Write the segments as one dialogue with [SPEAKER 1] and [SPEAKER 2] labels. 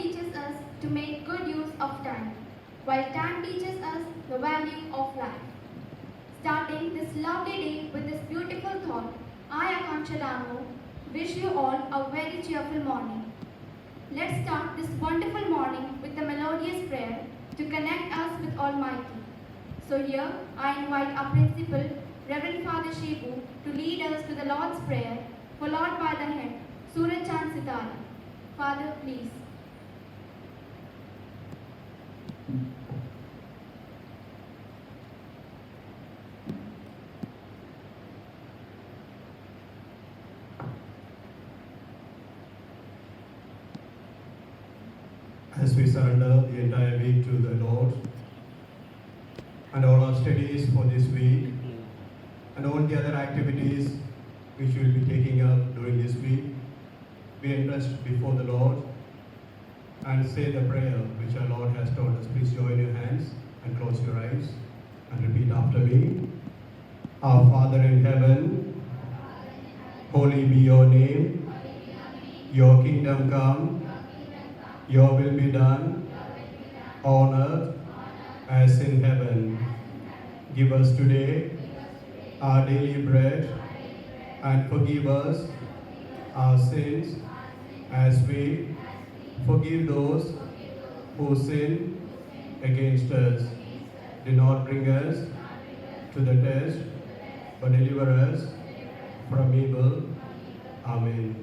[SPEAKER 1] teaches us to make good use of time, while time teaches us the value of life. Starting this lovely day with this beautiful thought, I, Akanksha Damo, wish you all a very cheerful morning. Let's start this wonderful morning with a melodious prayer to connect us with Almighty. So here, I invite our principal, Reverend Father Shibu, to lead us to the Lord's Prayer, followed by the hymn, Suraj Chand Sitare. Father, please.
[SPEAKER 2] As we surrender the entire week to the Lord and all our studies for this week and all the other activities which we will be taking up during this week, we entrust before the Lord and say the prayer which our Lord has taught us. Please join your hands and close your eyes and repeat after me. Our Father in heaven, holy be your name. Your kingdom come. Your will be done on earth as in heaven. Give us today our daily bread and forgive us our sins as we forgive those who sin against us. Do not bring us to the test, but deliver us from evil. Amen.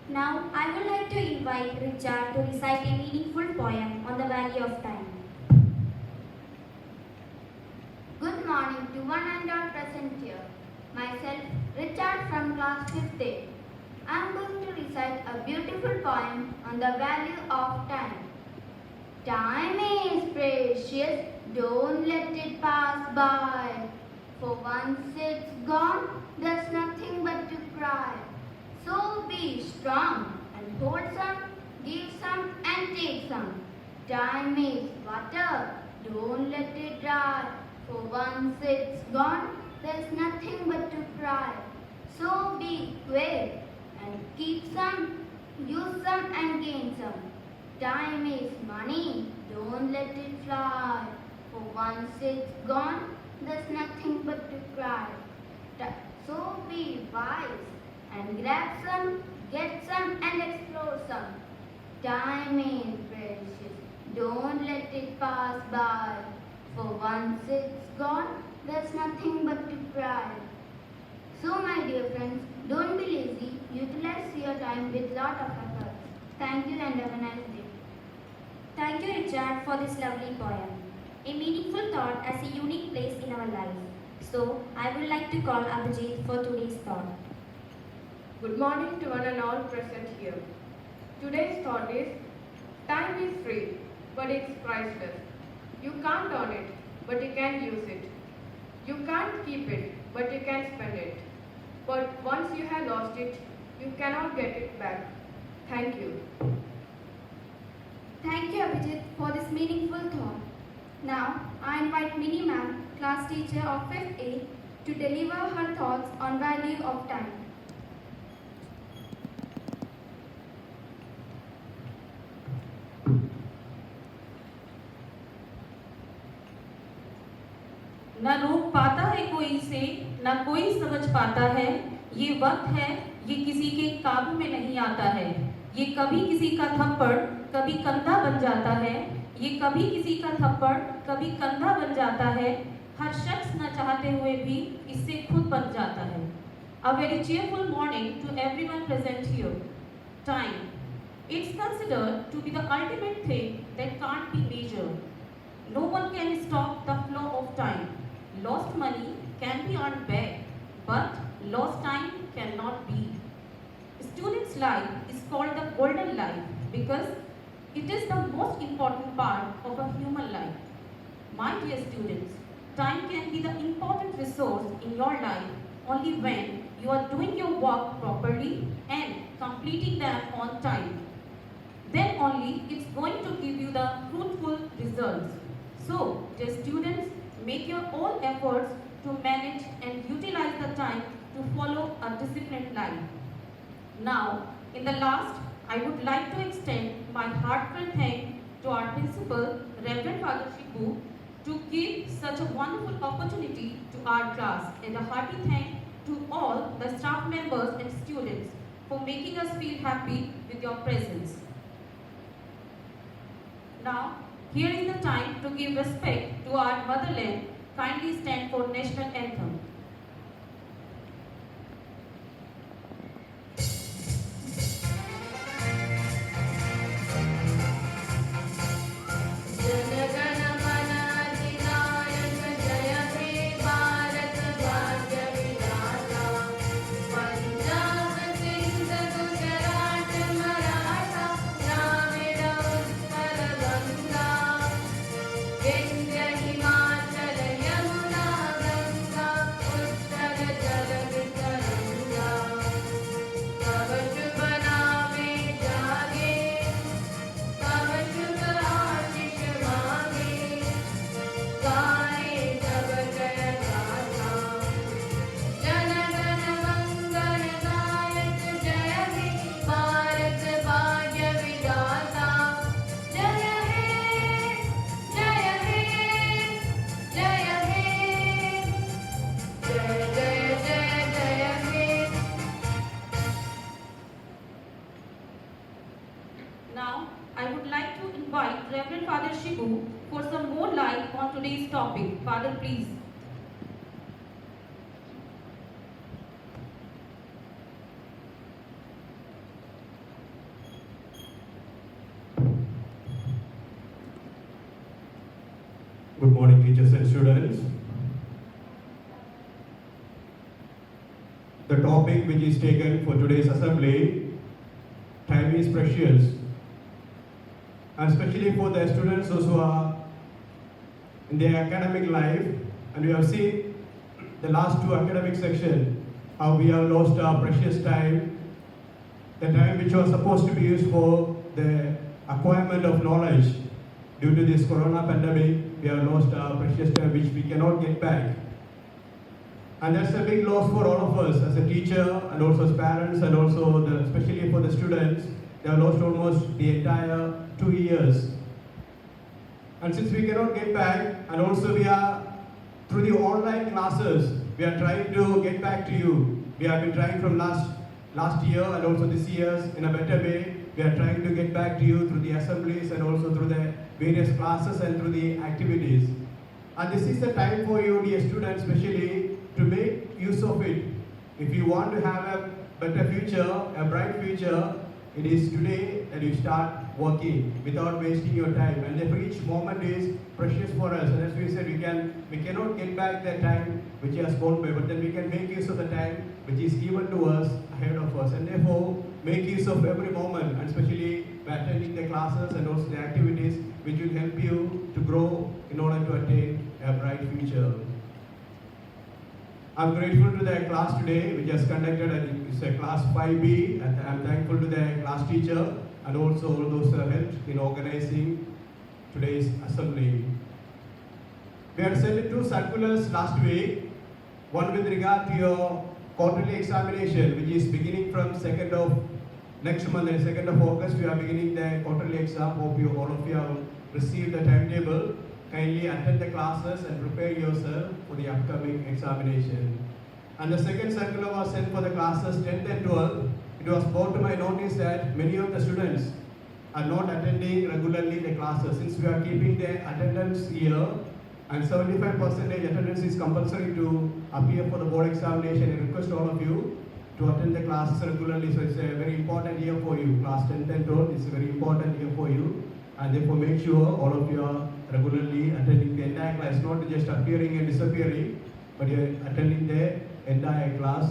[SPEAKER 1] Now, I would like to invite Richard to recite a meaningful poem on the value of time. Good morning to one and all present here. Myself, Richard from class 5th A. I am going to recite a beautiful poem on the value of time. Time is precious, don't let it pass by. For once it's gone, there's nothing but to cry. So be strong and hold some, give some and take some. Time is water, don't let it dry. For once it's gone, there's nothing but to cry. So be quick and keep some, use some and gain some. Time is money, don't let it fly. For once it's gone, there's nothing but to cry. So be wise and grab some, get some and explore some. Time is precious, don't let it pass by. For once it's gone, there's nothing but to cry. So my dear friends, don't be lazy, utilize your time with lot of effort. Thank you and have a nice day.
[SPEAKER 3] Thank you, Richard, for this lovely poem. A meaningful thought as a unique place in our life. So, I would like to call Abhijit for today's thought.
[SPEAKER 4] Good morning to one and all present here. Today's thought is, time is free, but it's priceless. You can't earn it, but you can use it. You can't keep it, but you can spend it. But once you have lost it, you cannot get it back. Thank you.
[SPEAKER 1] Thank you Abhijit for this meaningful thought. Now, I invite Mini Ma'am, class teacher of 5th A, to deliver her thoughts on value of time.
[SPEAKER 5] न रोक पाता है कोई इसे, न कोई समझ पाता है। ये वक्त है, ये किसी के काबू में नहीं आता है। ये कभी किसी का थप्पड़, कभी कंधा बन जाता है। ये कभी किसी का थप्पड़, कभी कंधा बन जाता है। हर शख्स न चाहते हुए भी इससे खुद बन जाता है। A very cheerful morning to everyone present here. Time. It's considered to be the ultimate thing that can't be measured. No one can stop the flow of time. Lost money can be earned back, but lost time cannot be. Student's life is called the golden life because it is the most important part of a human life. My dear students, time can be the important resource in your life only when you are doing your work properly and completing them on time. Then only it's going to give you the fruitful results. So, dear students, make your all efforts to manage and utilize the time to follow a disciplined life. Now, in the last, I would like to extend my heartfelt thanks to our principal, Reverend Father Shibu, to give such a wonderful opportunity to our class, and a hearty thank to all the staff members and students for making us feel happy with your presence. Now, here is the time to give respect to our motherland. Kindly stand for national anthem. Now, I would like to invite Reverend Father Shibu for some more light on today's topic. Father, please.
[SPEAKER 2] Good morning, teachers and students. The topic which is taken for today's assembly, time is precious. And especially for the students those who are in their academic life, and we have seen the last two academic sections, how we have lost our precious time, the time which was supposed to be used for the acquirement of knowledge. Due to this corona pandemic, we have lost our precious time which we cannot get back. And that's a big loss for all of us as a teacher and also as parents and also especially for the students. They have lost almost the entire 2 years. And since we cannot get back, and also we are, through the online classes, we are trying to get back to you. We have been trying from last year and also this year in a better way. We are trying to get back to you through the assemblies and also through the various classes and through the activities. And this is the time for you, dear students, especially to make use of it. If you want to have a better future, a bright future, it is today that you start working without wasting your time. And therefore each moment is precious for us. And as we said, we cannot get back that time which has gone by, but then we can make use of the time which is given to us ahead of us. And therefore make use of every moment, and especially by attending the classes and also the activities which will help you to grow in order to attain a bright future. I'm grateful to the class today which has conducted, I think it's a class 5B, and I'm thankful to the class teacher and also all those who have helped in organizing today's assembly. We had sent 2 circulars last week, one with regard to your quarterly examination which is beginning from next month, 2nd of August, we are beginning the quarterly exam. Hope all of you have received the timetable. Kindly attend the classes and prepare yourself for the upcoming examination. And the second circular was sent for the classes 10th and 12th. It was brought to my notice that many of the students are not attending regularly the classes. Since we are keeping the attendance here, and 75% attendance is compulsory to appear for the board examination, I request all of you to attend the classes regularly. So it's a very important year for you. Class 10th and 12th is a very important year for you. And therefore make sure all of you are regularly attending the entire class, not just appearing and disappearing, but you are attending the entire class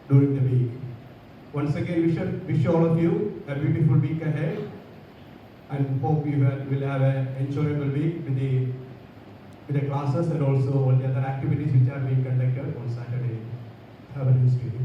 [SPEAKER 2] during the week. Once again, we wish all of you a beautiful week ahead, and hope you will have an enjoyable week with the classes and also all the other activities which are being conducted on Saturday. Have a nice day.